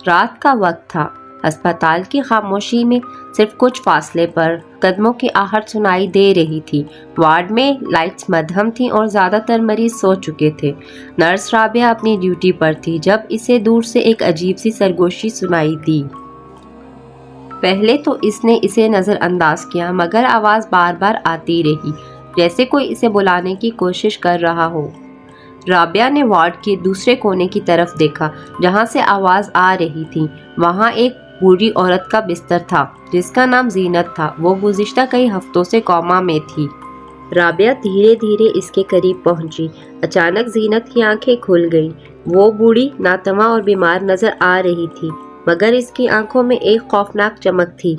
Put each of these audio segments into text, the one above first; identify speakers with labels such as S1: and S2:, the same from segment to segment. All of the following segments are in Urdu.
S1: رات کا وقت تھا۔ ہسپتال کی خاموشی میں صرف کچھ فاصلے پر قدموں کی آہٹ سنائی دے رہی تھی۔ وارڈ میں لائٹس مدھم تھیں اور زیادہ تر مریض سو چکے تھے۔ نرس رابعہ اپنی ڈیوٹی پر تھی جب اسے دور سے ایک عجیب سی سرگوشی سنائی دی۔ پہلے تو اس نے اسے نظر انداز کیا، مگر آواز بار بار آتی رہی، جیسے کوئی اسے بلانے کی کوشش کر رہا ہو۔ رابعہ نے وارڈ کے دوسرے کونے کی طرف دیکھا جہاں سے آواز آ رہی تھی۔ وہاں ایک بوڑھی عورت کا بستر تھا جس کا نام زینت تھا۔ وہ گزشتہ کئی ہفتوں سے کوما میں تھی۔ رابعہ دھیرے دھیرے اس کے قریب پہنچی۔ اچانک زینت کی آنکھیں کھل گئیں۔ وہ بوڑھی ناتواں اور بیمار نظر آ رہی تھی، مگر اس کی آنکھوں میں ایک خوفناک چمک تھی۔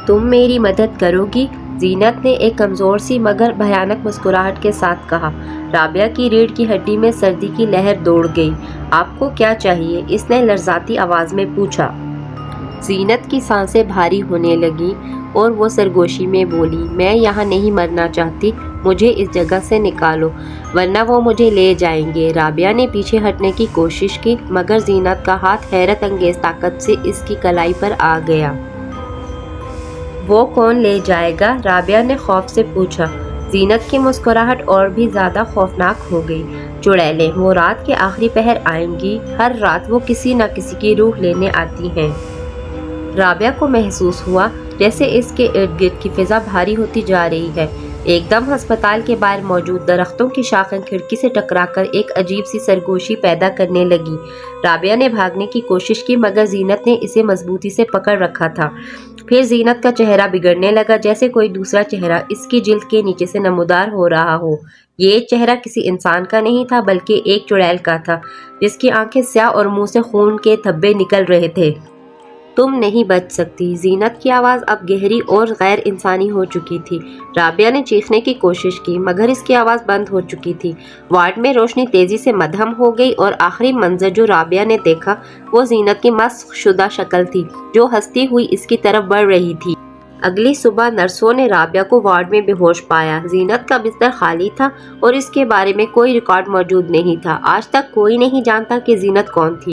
S1: تم میری مدد کرو گی؟ زینت نے ایک کمزور سی مگر بھیانک مسکراہٹ کے ساتھ کہا۔ رابعہ کی ریڑھ کی ہڈی میں سردی کی لہر دوڑ گئی۔ آپ کو کیا چاہیے؟ اس نے لرزاتی آواز میں پوچھا۔ زینت کی سانسیں بھاری ہونے لگیں اور وہ سرگوشی میں بولی، میں یہاں نہیں مرنا چاہتی، مجھے اس جگہ سے نکالو ورنہ وہ مجھے لے جائیں گے۔ رابعہ نے پیچھے ہٹنے کی کوشش کی، مگر زینت کا ہاتھ حیرت انگیز طاقت سے اس کی کلائی پر آ گیا۔ وہ کون لے جائے گا؟ رابعہ نے خوف سے پوچھا۔ زینت کی مسکراہٹ اور بھی زیادہ خوفناک ہو گئی۔ چڑیلیں، وہ رات کے آخری پہر آئیں گی، ہر رات وہ کسی نہ کسی کی روح لینے آتی ہیں۔ رابعہ کو محسوس ہوا جیسے اس کے ارد گرد کی فضا بھاری ہوتی جا رہی ہے۔ ایک دم ہسپتال کے باہر موجود درختوں کی شاخیں کھڑکی سے ٹکرا کر ایک عجیب سی سرگوشی پیدا کرنے لگی۔ رابعہ نے بھاگنے کی کوشش کی، مگر زینت نے اسے مضبوطی سے پکڑ رکھا تھا۔ پھر زینت کا چہرہ بگڑنے لگا، جیسے کوئی دوسرا چہرہ اس کی جلد کے نیچے سے نمودار ہو رہا ہو۔ یہ چہرہ کسی انسان کا نہیں تھا، بلکہ ایک چڑیل کا تھا، جس کی آنکھیں سیاہ اور منہ سے خون کے دھبے نکل رہے تھے۔ تم نہیں بچ سکتی۔ زینت کی آواز اب گہری اور غیر انسانی ہو چکی تھی۔ رابعہ نے چیخنے کی کوشش کی، مگر اس کی آواز بند ہو چکی تھی۔ وارڈ میں روشنی تیزی سے مدھم ہو گئی اور آخری منظر جو رابعہ نے دیکھا وہ زینت کی مسخ شدہ شکل تھی جو ہنستی ہوئی اس کی طرف بڑھ رہی تھی۔ اگلی صبح نرسوں نے رابعہ کو وارڈ میں بے ہوش پایا۔ زینت کا بستر خالی تھا اور اس کے بارے میں کوئی ریکارڈ موجود نہیں تھا۔ آج تک کوئی نہیں جانتا کہ زینت کون تھی۔